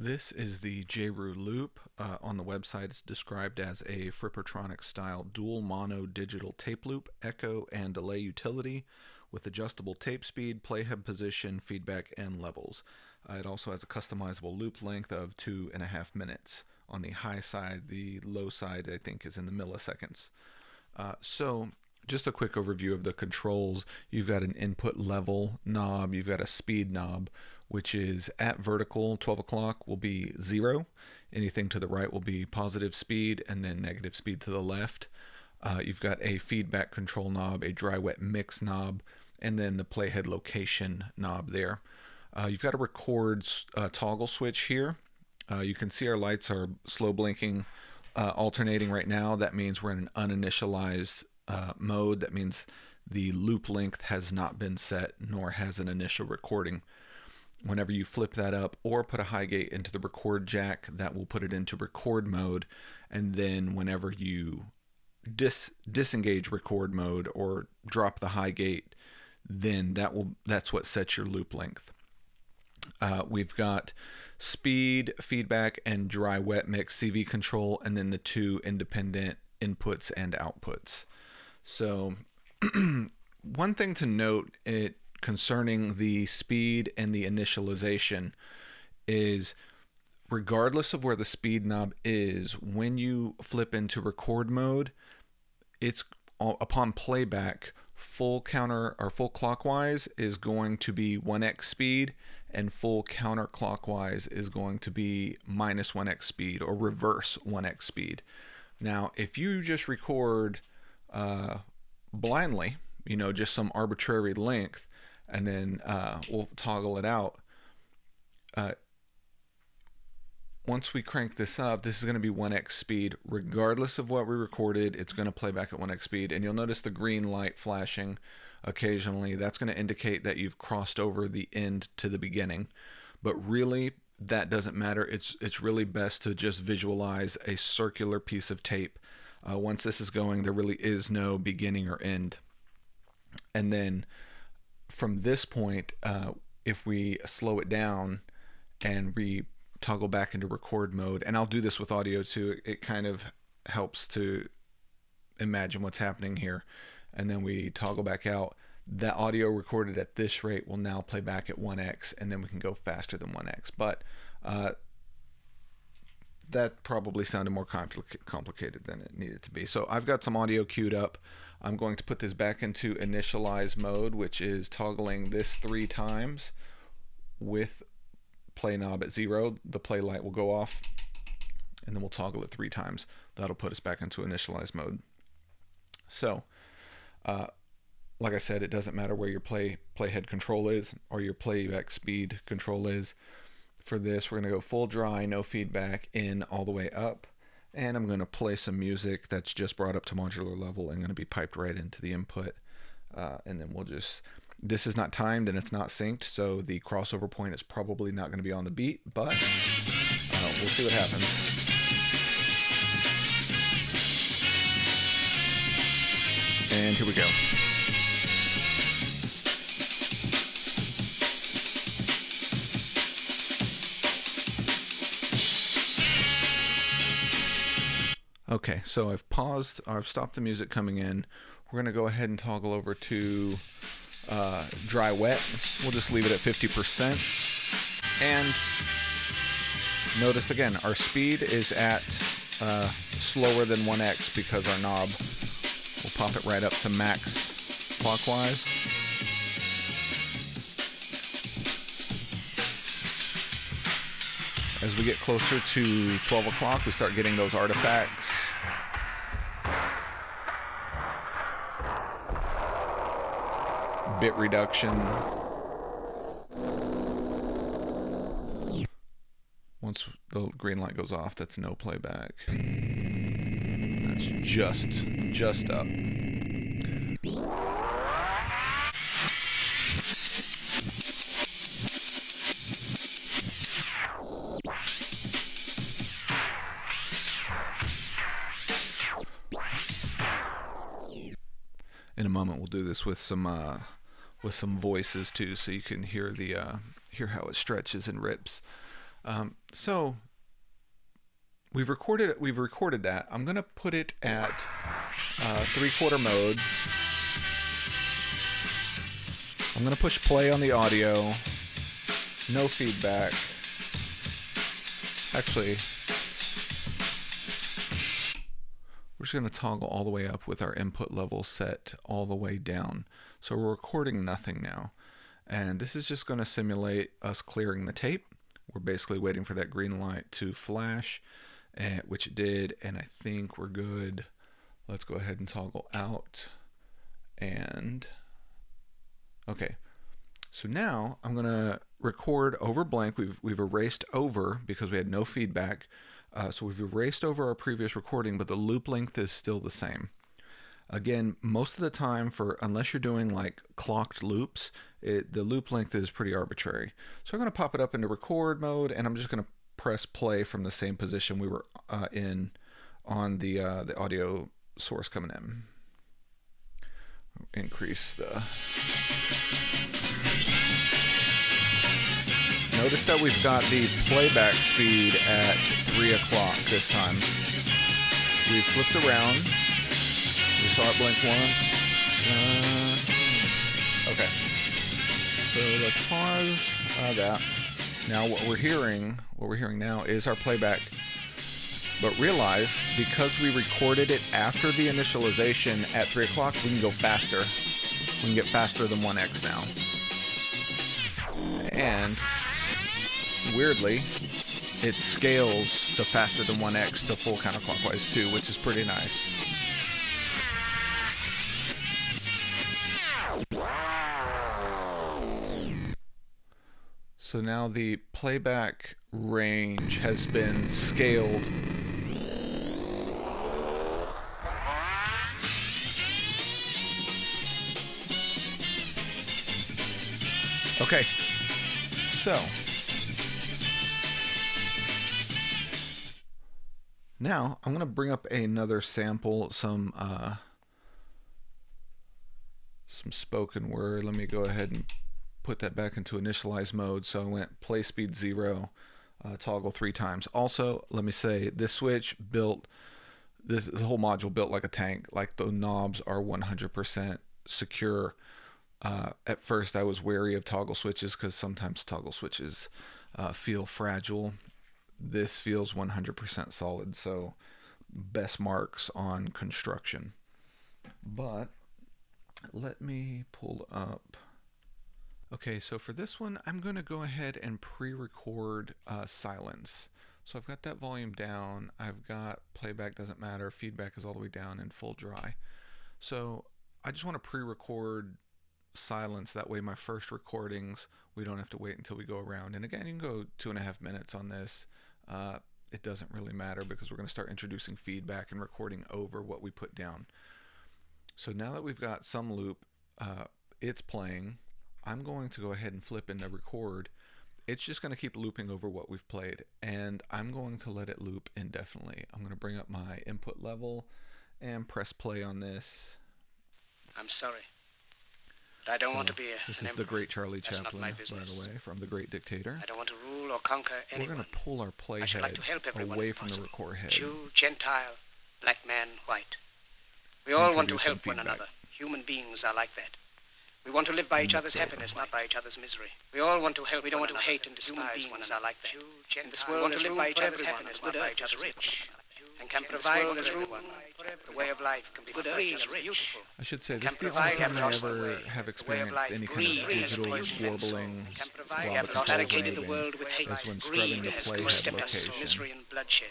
This is the Jroo Loop. On the website, it's described as a Frippertronic style dual mono digital tape loop, echo, and delay utility with adjustable tape speed, playhead position, feedback, and levels. It also has a customizable loop length of 2.5 minutes. On the high side, the low side, I think, is in the milliseconds. Just a quick overview of the controls. You've got an input level knob, you've got a speed knob, which is at vertical 12 o'clock will be 0. Anything to the right will be positive speed, and then negative speed to the left. You've got a feedback control knob, a dry wet mix knob, and then the playhead location knob there. You've got a record toggle switch here. You can see our lights are slow blinking, alternating right now. That means we're in an uninitialized mode. That means the loop length has not been set, nor has an initial recording. Whenever you flip that up or put a high gate into the record jack, that will put it into record mode. And then whenever you disengage record mode or drop the high gate, then that's what sets your loop length. We've got speed, feedback, and dry wet mix CV control, and then the two independent inputs and outputs. So one thing to note concerning the speed and the initialization is, regardless of where the speed knob is, when you flip into record mode, it's upon playback, full counter or full clockwise is going to be 1x speed, and full counterclockwise is going to be minus 1x speed or reverse 1x speed. Now, if you just record blindly, just some arbitrary length, and then we'll toggle it out. Once we crank this up, this is going to be 1x speed. Regardless of what we recorded, it's going to play back at 1x speed. And you'll notice the green light flashing occasionally. That's going to indicate that you've crossed over the end to the beginning. But really, that doesn't matter. It's really best to just visualize a circular piece of tape. Once this is going, there really is no beginning or end. And then from this point, if we slow it down and we toggle back into record mode, and I'll do this with audio too, it kind of helps to imagine what's happening here. And then we toggle back out. That audio recorded at this rate will now play back at 1x, and then we can go faster than 1x. But that probably sounded more complicated than it needed to be. So I've got some audio queued up. I'm going to put this back into initialize mode, which is toggling this 3 times with play knob at 0. The play light will go off, and then we'll toggle it 3 times. That'll put us back into initialize mode. So, like I said, it doesn't matter where your playhead control is or your playback speed control is. For this, we're going to go full dry, no feedback, in all the way up. And I'm going to play some music that's just brought up to modular level and going to be piped right into the input. And then this is not timed and it's not synced, so the crossover point is probably not going to be on the beat, but we'll see what happens. And here we go. Okay, so I've stopped the music coming in. We're going to go ahead and toggle over to dry wet. We'll just leave it at 50%. And notice again, our speed is at slower than 1x because our knob will pop it right up to max clockwise. As we get closer to 12 o'clock, we start getting those artifacts. Bit reduction. Once the green light goes off, that's no playback. That's just up. In a moment, we'll do this with some voices too, so you can hear how it stretches and rips. So we've recorded that. I'm gonna put it at 3/4 mode. I'm gonna push play on the audio. No feedback. Actually, we're just gonna toggle all the way up with our input level set all the way down. So we're recording nothing now. And this is just gonna simulate us clearing the tape. We're basically waiting for that green light to flash, which it did, and I think we're good. Let's go ahead and toggle out. And okay, so now I'm gonna record over blank. We've erased over because we had no feedback. So we've erased over our previous recording, but the loop length is still the same. Again, most of the time, unless you're doing like clocked loops, the loop length is pretty arbitrary. So I'm going to pop it up into record mode, and I'm just going to press play from the same position we were in on the audio source coming in. Increase the... Notice that we've got the playback speed at 3 o'clock this time. We've flipped around. We saw it blink once. Okay. So let's pause that. Now what we're hearing now is our playback. But realize, because we recorded it after the initialization at 3 o'clock, we can go faster. We can get faster than 1x now. And weirdly, it scales to faster than 1x to full counterclockwise too, which is pretty nice. So now the playback range has been scaled. Okay, so now I'm going to bring up another sample, some spoken word. Let me go ahead and put that back into initialize mode. So I went play speed 0, toggle 3 times. Also, let me say this switch built, the whole module built like a tank. Like the knobs are 100% secure. At first I was wary of toggle switches because sometimes toggle switches feel fragile. This feels 100% solid, so best marks on construction. But let me pull up. Okay, so for this one, I'm going to go ahead and pre-record silence. So I've got that volume down. I've got playback doesn't matter. Feedback is all the way down and full dry. So I just want to pre-record silence. That way my first recordings, we don't have to wait until we go around. And again, you can go 2.5 minutes on this. It doesn't really matter because we're going to start introducing feedback and recording over what we put down. So now that we've got some loop, it's playing. I'm going to go ahead and flip into record. It's just going to keep looping over what we've played, and I'm going to let it loop indefinitely. I'm going to bring up my input level and press play on this. I'm sorry, but I don't want to be This is the great Charlie Chaplin, by the way, from The Great Dictator. I don't want to rule or conquer anyone. We're going to pull our playhead like to help away from the record head. Jew, Gentile, black man, white. We all want to help one another. Human beings are like that. We want to live by each other's happiness, not by each other's misery. We all want to help. We don't want to hate and despise one another. Are like that. In this world, we want to live by each other's happiness, not by each other's rich, and can provide for everyone. The way of life can be free and beautiful. I should say, this is the only time I ever have experienced any kind of digital warbling while the barricaded the world with hate, as when scrubbing the playhead location. Misery and bloodshed.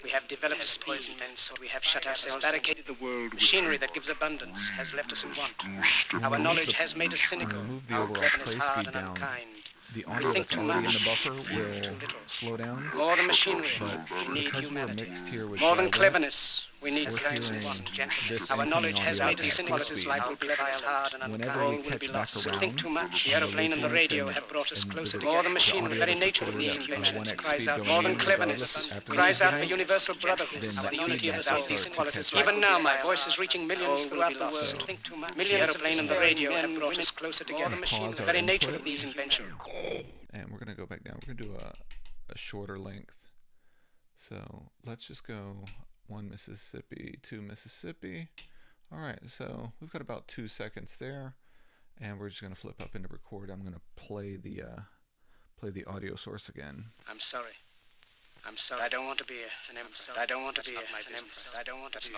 We have developed speed, so we have shut ourselves, barricaded the world. Machinery that gives abundance has left us in want. Our knowledge has made us cynical. Remove the Our overall clearness play hard speed and down. unkind. The audio that's already in the buffer will slow down. More than machinery, But we need because we're humanity. mixed here with More than Jroo, cleverness, we need we're kindness and hearing gentleness. this Our in knowledge has audio made us at cynical. full This speed. life will be hard and Whenever unkind. we All will catch be back lost. around, Think too much. The on the aeroplane and the loop radio length have brought us and closer the- together. More than machinery, the the very audio nature of these recorded at inventions 1x cries speed out going more than in, cleverness, regardless, after cries the out for feedback, universal brotherhood, then our the unity of the feedback soul. starts to catch up. Even now, my voice is reaching millions throughout the world. So- Think too much. Millions of airplane and the radio have brought us closer together. Pause The our very nature input. of these inventions. And we're going to go back down. We're going to do a a shorter length. So let's just go 1 Mississippi, 2 Mississippi. All right, so we've got about 2 seconds there, and we're just going to flip up into record. I'm going to play the audio source again. I'm sorry. I don't want to be an emperor. I don't want to be an emperor. I don't want to be.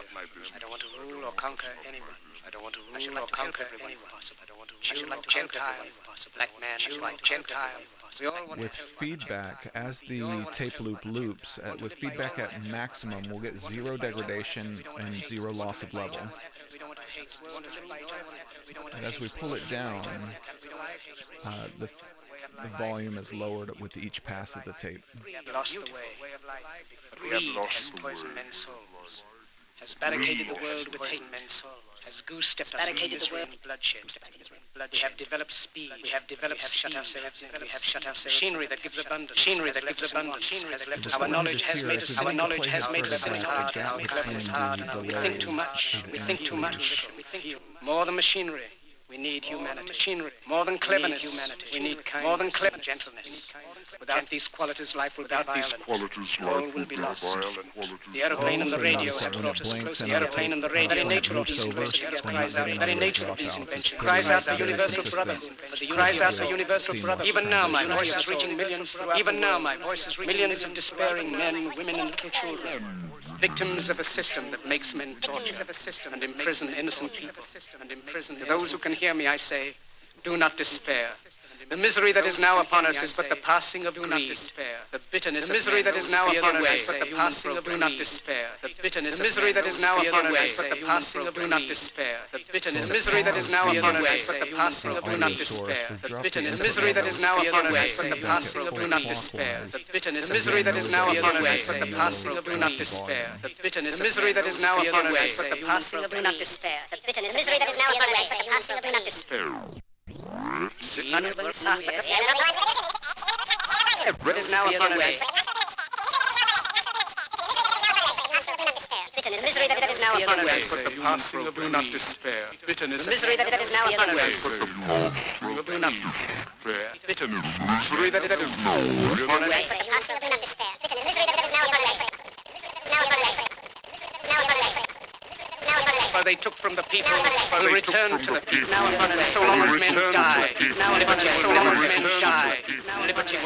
I don't want to rule or conquer anyone. I don't want to rule or conquer anyone. I don't want to Jew, Gentile, black man, white, Gentile. We all want with feedback, as the tape loop loops, with feedback at maximum, we'll get 0 degradation and 0 loss of level. And as we pull it down, the volume is lowered with each pass of the tape. We have lost the way. Greed has poisoned men's souls, has barricaded the world with hate, has goose-stepped us in misery and bloodshed. We have developed speed. We have shut ourselves in. We have shut ourselves. Machinery that gives abundance. Has left us. Our knowledge has made us. Our knowledge has made us hard. We think too much. We think too much. We think more than machinery. We need humanity. Machinery. More than cleverness. We need kindness. More than cleverness. Gentleness. Without these qualities, life will be violent. All will be lost. The aeroplane and the radio have brought us closer. The aeroplane and the radio, very nature of these inventions cries out. Very nature of these inventions cries out the universal brotherhood. Cries out the universal brotherhood. Even now, my voice is reaching millions throughout. Even now, my voice is reaching millions of despairing men, women, and little children. Victims of a system that makes men torture and imprison innocent people. To those who can hear me, I say, do not despair. The misery that is now upon us is but the passing of greed. The bitterness, the misery that is now upon us is but the passing of greed. Do not despair. The bitterness, the misery that is now upon us is but the passing of greed. Do not despair. The bitterness, the misery that is now upon us is but the passing of greed. Do not despair. The bitterness, the misery that is now upon us is but the passing of greed. Do not despair. The bitterness, the misery that is now upon us is but the passing of greed. Do not despair. The bitterness, the misery that is now upon us is but the passing of greed. Do not despair. The bitterness, the misery that is now upon us is but the passing of greed. Do not despair. It is now upon us. Bitterness, misery that is now upon us. But the passing of do not despair. Bitterness, misery that is now upon us. But the passing of do not despair. Bitterness, misery that is now upon us. But the passing of do not despair. Bitterness, misery that is now upon us. Now upon us. Now upon us. For they took from the people, will return to the people. So long as men die, liberty. So long as men die, liberty.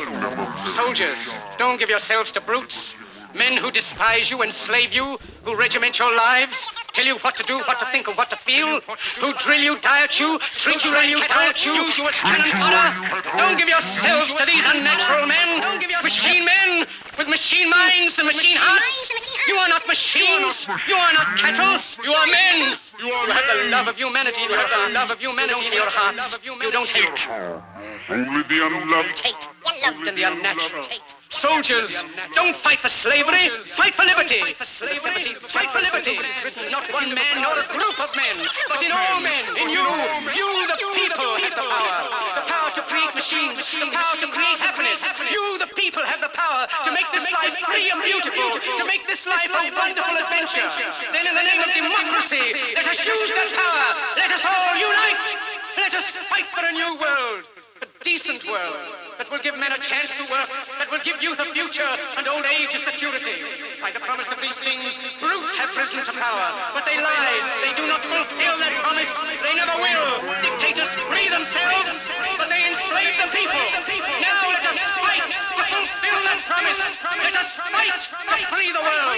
Soldiers, don't give yourselves to brutes. Men who despise you, enslave you, who regiment your lives, tell you what to do, what to think, and what to feel, who drill you, diet you, treat you like cattle, use you as cannon fodder. Don't give yourselves to these unnatural men, machine men, with machine minds and machine hearts. You are not machines. You are not cattle. You are men. You have the love of humanity. You have the love of humanity in your hearts. You don't hate. Only the unloved. Hate. You loved in the unnatural. Soldiers, don't fight for slavery. Fight for liberty. Fight for liberty. Not one man nor a group of men, but in all men. In you. You, the people, have the power. The power to create machines. The power to create happiness. You, the people, have the power to make this life free and beautiful. To make this life a wonderful adventure. Then in the name of democracy, let us use that power. Let us all unite. Let us fight for a new world. A decent world that will give men a chance to work, that will give youth a future and old age a security. By the promise of these things, brutes have risen to power, but they lie. They do not fulfill that promise. They never will. Dictators free themselves, but they enslave the people. Now let us fight to fulfill that promise. Let us fight to free the world.